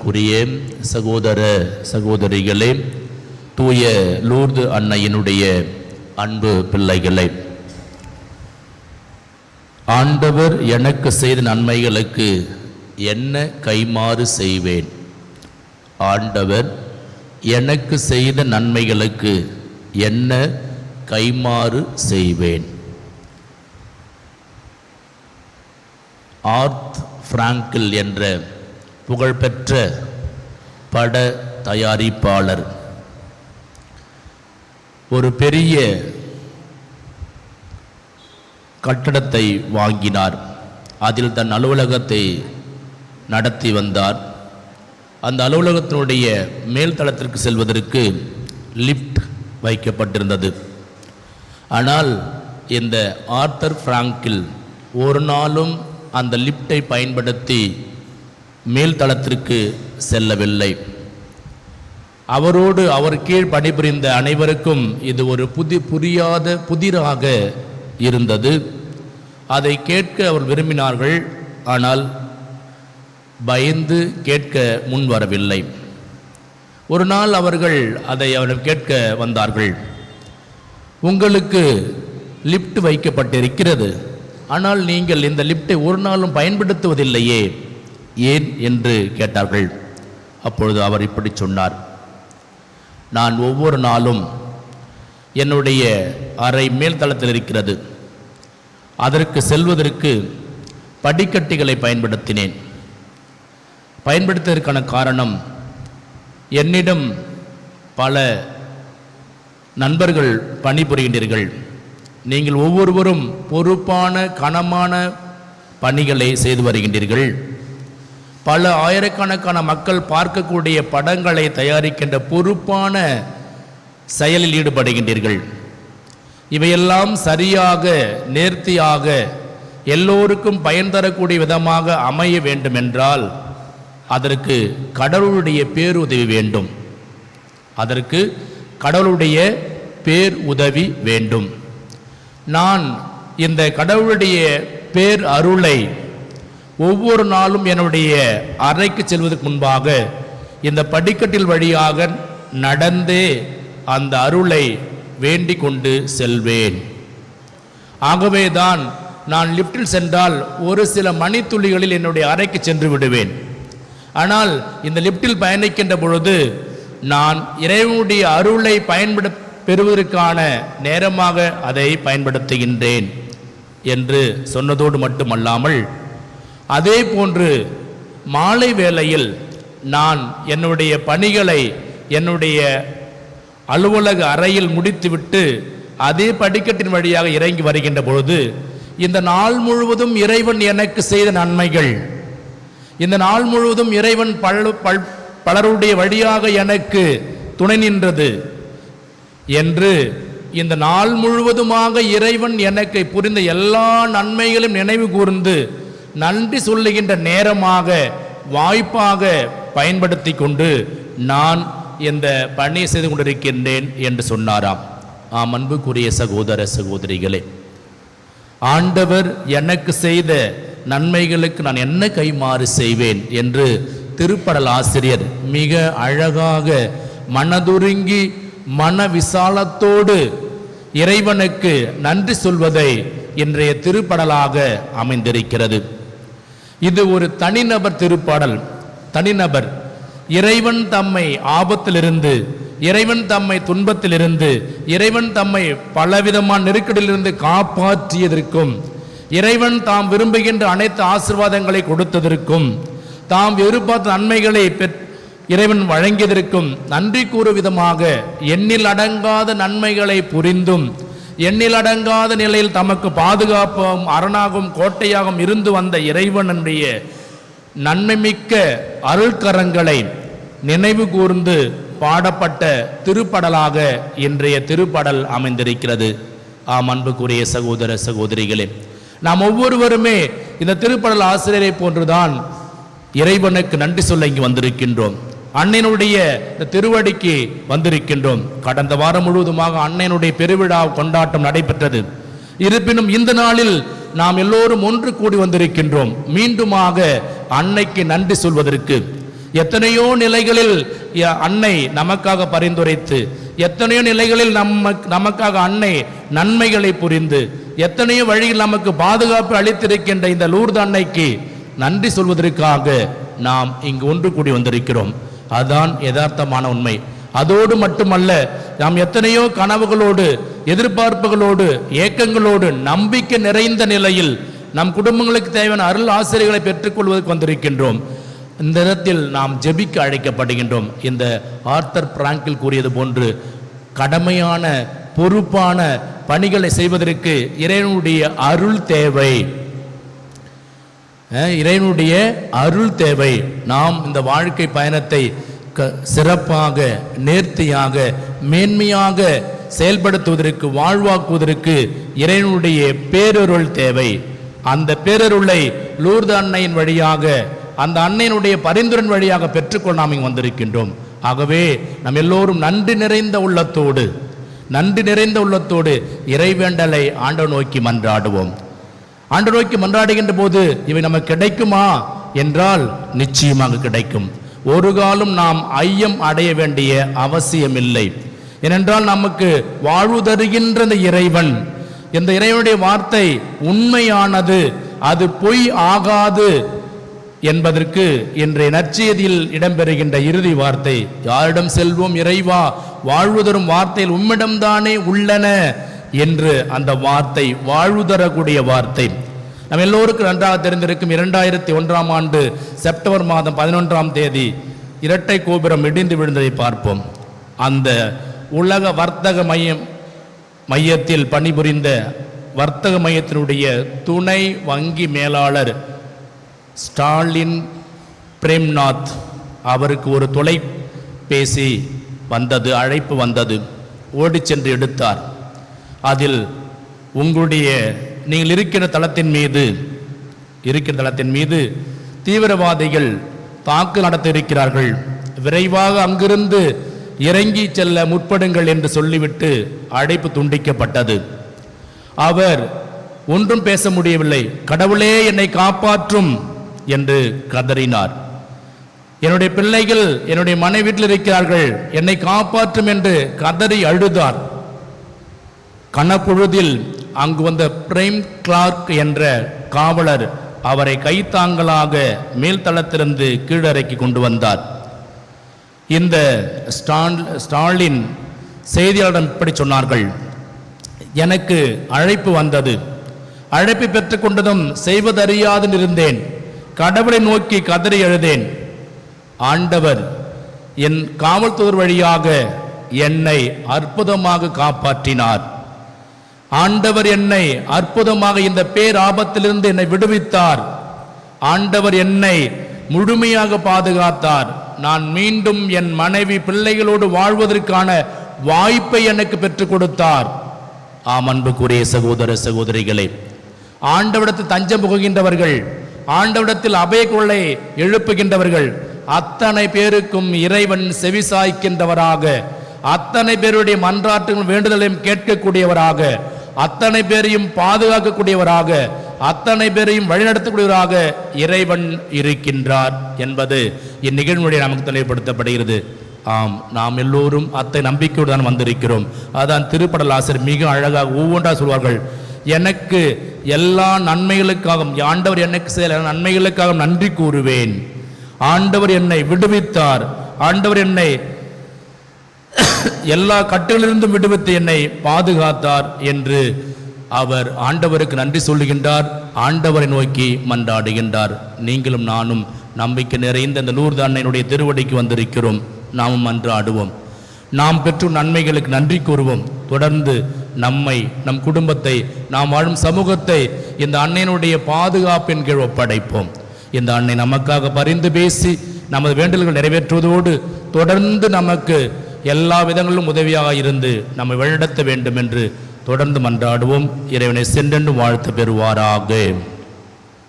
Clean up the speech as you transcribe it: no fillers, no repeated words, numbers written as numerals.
குறிய சகோதர சகோதரிகளே, தூய லூர்து அன்னையினுடைய அன்பு பிள்ளைகளை, ஆண்டவர் எனக்கு செய்த நன்மைகளுக்கு என்ன கைமாறு செய்வேன்? ஆண்டவர் எனக்கு செய்த நன்மைகளுக்கு என்ன கைமாறு செய்வேன்? ஆர்த் பிராங்கில் என்ற புகழ்பெற்ற பட தயாரிப்பாளர் ஒரு பெரிய கட்டடத்தை வாங்கினார். அதில் தன் அலுவலகத்தை நடத்தி வந்தார். அந்த அலுவலகத்தினுடைய மேல்தளத்திற்கு செல்வதற்கு லிஃப்ட் வைக்கப்பட்டிருந்தது. ஆனால் இந்த ஆர்த்தர் பிராங்கில் ஒரு நாளும் அந்த லிஃப்டை பயன்படுத்தி மேல்தளத்திற்கு செல்லவில்லை. அவரோடு அவர் கீழ் பணிபுரிந்த அனைவருக்கும் இது ஒரு புதிராக இருந்தது. அதை கேட்க அவர் விரும்பினார்கள். ஆனால் பயந்து கேட்க முன் வரவில்லை. ஒரு நாள் அவர்கள் அதை அவரிடம் கேட்க வந்தார்கள். உங்களுக்கு லிஃப்ட் வைக்கப்பட்டிருக்கிறது, ஆனால் நீங்கள் இந்த லிஃப்டை ஒரு நாளும் பயன்படுத்துவதில்லையே, ஏன் என்று கேட்டார்கள். அப்பொழுது அவர் இப்படி சொன்னார், நான் ஒவ்வொரு நாளும் என்னுடைய அறை மேல்தளத்தில் இருக்கிறது, அதற்கு செல்வதற்கு படிக்கட்டுகளை பயன்படுத்தினேன். பயன்படுத்துவதற்கான காரணம், என்னிடம் பல நண்பர்கள் பணிபுரிகின்றீர்கள். நீங்கள் ஒவ்வொருவரும் பொறுப்பான கனமான பணிகளை செய்து வருகின்றீர்கள். பல ஆயிரக்கணக்கான மக்கள் பார்க்கக்கூடிய படங்களை தயாரிக்கின்ற பொறுப்பான செயலில் ஈடுபடுகின்றீர்கள். இவையெல்லாம் சரியாக நேர்த்தியாக எல்லோருக்கும் பயன் தரக்கூடிய விதமாக அமைய வேண்டுமென்றால் அதற்கு கடவுளுடைய பேருதவி வேண்டும். அதற்கு கடவுளுடைய பேர் உதவி வேண்டும். நான் இந்த கடவுளுடைய பேர் அருளை ஒவ்வொரு நாளும் என்னுடைய அறைக்கு செல்வதற்கு முன்பாக இந்த படிக்கட்டில் வழியாக நடந்தே அந்த அருளை வேண்டிக் கொண்டு செல்வேன். ஆகவேதான் நான் லிஃப்டில் சென்றால் ஒரு சில மணித்துளிகளில் என்னுடைய அறைக்கு சென்று விடுவேன். ஆனால் இந்த லிஃப்டில் பயணிக்கின்ற பொழுது நான் இறைவனுடைய அருளை பெறுவதற்கான நேரமாக அதை பயன்படுத்துகின்றேன் என்று சொன்னதோடு மட்டுமல்லாமல், அதே போன்று மாலை வேளையில் நான் என்னுடைய பணிகளை என்னுடைய அலுவலக அறையில் முடித்துவிட்டு அதே படிக்கட்டின் வழியாக இறங்கி வருகின்ற பொழுது இந்த நாள் முழுவதும் இறைவன் எனக்கு செய்த நன்மைகள், இந்த நாள் முழுவதும் இறைவன் பலருடைய வழியாக எனக்கு துணை நின்றது என்று இந்த நாள் முழுவதுமாக இறைவன் எனக்கு புரிந்த எல்லா நன்மைகளும் நினைவு கூர்ந்து நன்றி சொல்லுகின்ற நேரமாக வாய்ப்பாக பயன்படுத்தி கொண்டு நான் இந்த பணியை செய்து கொண்டிருக்கின்றேன் என்று சொன்னாராம். அன்புக்குரிய சகோதர சகோதரிகளே, ஆண்டவர் எனக்கு செய்த நன்மைகளுக்கு நான் என்ன கைமாறு செய்வேன் என்று திருப்படல் ஆசிரியர் மிக அழகாக மனதுருங்கி மன விசாலத்தோடு இறைவனுக்கு நன்றி சொல்வதை இன்றைய திருப்படலாக அமைந்திருக்கிறது. இது ஒரு தனிநபர் திருப்பாடல். தனிநபர் இறைவன் தம்மை ஆபத்திலிருந்து, இறைவன் தம்மை துன்பத்திலிருந்து, இறைவன் தம்மை பலவிதமான நெருக்கடியிலிருந்து காப்பாற்றியதற்கும், இறைவன் தாம் விரும்புகின்ற அனைத்து ஆசீர்வாதங்களை கொடுத்ததற்கும், தாம் எதிர்பார்த்த நன்மைகளை இறைவன் வழங்கியதற்கும் நன்றி கூறும் விதமாக எண்ணில் அடங்காத நன்மைகளை புரிந்தும் எண்ணில் அடங்காத நிலையில் தமக்கு பாதுகாப்பும் அரணாகவும் கோட்டையாகவும் இருந்து வந்த இறைவனுடைய நன்மைமிக்க அருள்கரங்களை நினைவு கூர்ந்து பாடப்பட்ட திருப்படலாக இன்றைய திருப்படல் அமைந்திருக்கிறது. அன்புக்குரிய சகோதர சகோதரிகளே, நாம் ஒவ்வொருவருமே இந்த திருப்படல் ஆசிரியரை போன்றுதான் இறைவனுக்கு நன்றி சொல்ல இங்கு வந்திருக்கின்றோம். அன்னையினுடைய திருவடிக்கு வந்திருக்கின்றோம். கடந்த வாரம் முழுவதுமாக அன்னையினுடைய பெருவிழா கொண்டாட்டம் நடைபெற்றது. இருப்பினும் இந்த நாளில் நாம் எல்லோரும் ஒன்று கூடி வந்திருக்கின்றோம் மீண்டுமாக அன்னைக்கு நன்றி சொல்வதற்கு. எத்தனையோ நிலைகளில் அன்னை நமக்காக பரிந்துரைத்து, எத்தனையோ நிலைகளில் நமக்காக அன்னை நன்மைகளை புரிந்து, எத்தனையோ வழியில் நமக்கு பாதுகாப்பு அளித்திருக்கின்ற இந்த லூர்து அன்னைக்கு நன்றி சொல்வதற்காக நாம் இங்கு ஒன்று கூடி வந்திருக்கிறோம். அதுதான் யதார்த்தமான உண்மை. அதோடு மட்டுமல்ல, நாம் எத்தனையோ கனவுகளோடு, எதிர்பார்ப்புகளோடு, ஏக்கங்களோடு, நம்பிக்கை நிறைந்த நிலையில் நம் குடும்பங்களுக்கு தேவையான அருள் ஆசிரியர்களை பெற்றுக்கொள்வதற்கு வந்திருக்கின்றோம். இந்த இடத்தில் நாம் ஜெபிக்க அழைக்கப்படுகின்றோம். இந்த ஆர்தர் பிராங்கில் கூறியது போன்று கடமையான பொறுப்பான பணிகளை செய்வதற்கு இறைவனுடைய அருள் தேவை. இறைவனுடைய அருள் தேவை. நாம் இந்த வாழ்க்கை பயணத்தை சிறப்பாக, நேர்த்தியாக, மேன்மையாக செயல்படுத்துவதற்கு, வாழ்வாக்குவதற்கு இறைவனுடைய பேரருள் தேவை. அந்த பேரருளை லூர்து அன்னையின் வழியாக, அந்த அன்னையினுடைய பரிந்துரையின் வழியாக பெற்றுக்கொள்ள நாம் இங்கு வந்திருக்கின்றோம். ஆகவே நம் எல்லோரும் நன்றி நிறைந்த உள்ளத்தோடு இறைவேண்டலை ஆண்டவர் நோக்கி மன்றாடுவோம். ஆண்டவர் நோக்கி மன்றாடுகின்ற போது இவை நமக்கு கிடைக்குமா என்றால் நிச்சயமாக கிடைக்கும். ஒரு காலம் நாம் ஐயம் அடைய வேண்டிய அவசியமில்லை. ஏனென்றால் நமக்கு வாழ்வு தருகின்ற இந்த இறைவன், இந்த இறைவனுடைய வார்த்தை உண்மையானது, அது பொய் ஆகாது என்பதற்கு இன்றைய நற்செய்தியில் இடம்பெறுகின்ற இறுதி வார்த்தை, யாரிடம் செல்வோம் இறைவா, வாழ்வு தரும் வார்த்தையில் உம்மிடம்தானே உள்ளன என்று அந்த வார்த்தை வாழ்வு தரக்கூடிய வார்த்தை. நம்ம எல்லோருக்கும் நன்றாக தெரிந்திருக்கும் 2001ஆம் ஆண்டு செப்டம்பர் மாதம் 11ஆம் தேதி இரட்டை கோபுரம் இடிந்து விழுந்ததை பார்ப்போம். அந்த உலக வர்த்தக மையத்தில் பணிபுரிந்த வர்த்தக மையத்தினுடைய துணை வங்கி மேலாளர் ஸ்டாலின் பிரேம்நாத் அவருக்கு ஒரு தொலைபேசி வந்தது, அழைப்பு வந்தது. ஓடி சென்று எடுத்தார். அதில் நீங்கள் இருக்கிற தளத்தின் மீது தீவிரவாதிகள் தாக்குதல் நடத்த இருக்கிறார்கள், விரைவாக அங்கிருந்து இறங்கி செல்ல முற்படுங்கள் என்று சொல்லிவிட்டு அழைப்பு துண்டிக்கப்பட்டது. அவர் ஒன்றும் பேச முடியவில்லை. கடவுளே என்னை காப்பாற்றும் என்று கதறினார். என்னுடைய பிள்ளைகள், என்னுடைய மனைவி வீட்டில் இருக்கிறார்கள், என்னை காப்பாற்றும் என்று கதறி அழுதார். கனப்பொழுதில் அங்கு வந்த பிரேம் கிளார்க் என்ற காவலர் அவரை கைத்தாங்களாக மேல்தளத்திலிருந்து கீழறைக்கு கொண்டு வந்தார். இந்த ஸ்டாலின் செய்தியாளரிடம் இப்படி சொன்னார்கள், எனக்கு அழைப்பு வந்தது, அழைப்பு பெற்றுக்கொண்டதும் செய்வதறியாது இருந்தேன், கடவுளை நோக்கி கதறி எழுதேன். ஆண்டவர் என் காவல்துறை வழியாக என்னை அற்புதமாக காப்பாற்றினார். ஆண்டவர் என்னை அற்புதமாக இந்த பேராபத்திலிருந்து என்னை விடுவித்தார். ஆண்டவர் என்னை முழுமையாக பாதுகாத்தார். நான் மீண்டும் என் மனைவி பிள்ளைகளோடு வாழ்வதற்கான வாய்ப்பை எனக்கு பெற்றுக் கொடுத்தார். ஆம் அன்புக்குரிய சகோதர சகோதரிகளே, ஆண்டவரிடத்தில் தஞ்சம் புகுகின்றவர்கள், ஆண்டவரிடத்தில் அபயக்குரலை எழுப்புகின்றவர்கள் அத்தனை பேருக்கும் இறைவன் செவிசாய்க்கின்றவராக, அத்தனை பேருடைய மன்றாட்டுகள் வேண்டுதலையும் கேட்கக்கூடியவராக, அத்தனை பேரையும் பாதுகாக்கக்கூடியவராக, அத்தனை பேரையும் வழிநடத்தக்கூடியவராக இறைவன் இருக்கின்றார் என்பது இந்நிகழ்வுடைய நமக்கு தெளிவுபடுத்தப்படுகிறது. ஆம், நாம் எல்லோரும் அத்தை நம்பிக்கையோடு தான் வந்திருக்கிறோம். அதான் திருப்படல் ஆசிரியர் மிக அழகாக ஒவ்வொன்றா சொல்வார்கள். எனக்கு எல்லா நன்மைகளுக்காகவும், ஆண்டவர் எனக்கு செய்த நன்மைகளுக்காக நன்றி கூறுவேன். ஆண்டவர் என்னை விடுவித்தார், ஆண்டவர் என்னை எல்லா கட்டுகளிலிருந்தும் விடுவித்து என்னை பாதுகாத்தார் என்று அவர் ஆண்டவருக்கு நன்றி சொல்லுகின்றார். ஆண்டவரை நோக்கி மன்றாடுகின்றார். நீங்களும் நானும் நம்பிக்கை நிறைந்த இந்த லூர்து அன்னையினுடைய திருவடிக்கு வந்திருக்கிறோம். நாமும் மன்றாடுவோம். நாம் பெற்ற நன்மைகளுக்கு நன்றி கூறுவோம். தொடர்ந்து நம்மை, நம் குடும்பத்தை, நாம் வாழும் சமூகத்தை இந்த அன்னையினுடைய பாதுகாப்பின் கீழ் ஒப்படைப்போம். இந்த அன்னை நமக்காக பரிந்து பேசி நமது வேண்டல்கள் நிறைவேற்றுவதோடு தொடர்ந்து நமக்கு எல்லா விதங்களிலும் உதவியாக இருந்து நம்மை வழிநடத்த வேண்டும் என்று தொடர்ந்து மன்றாடுவோம். இறைவனை சென்றென்று வாழ்த்து பெறுவாராக.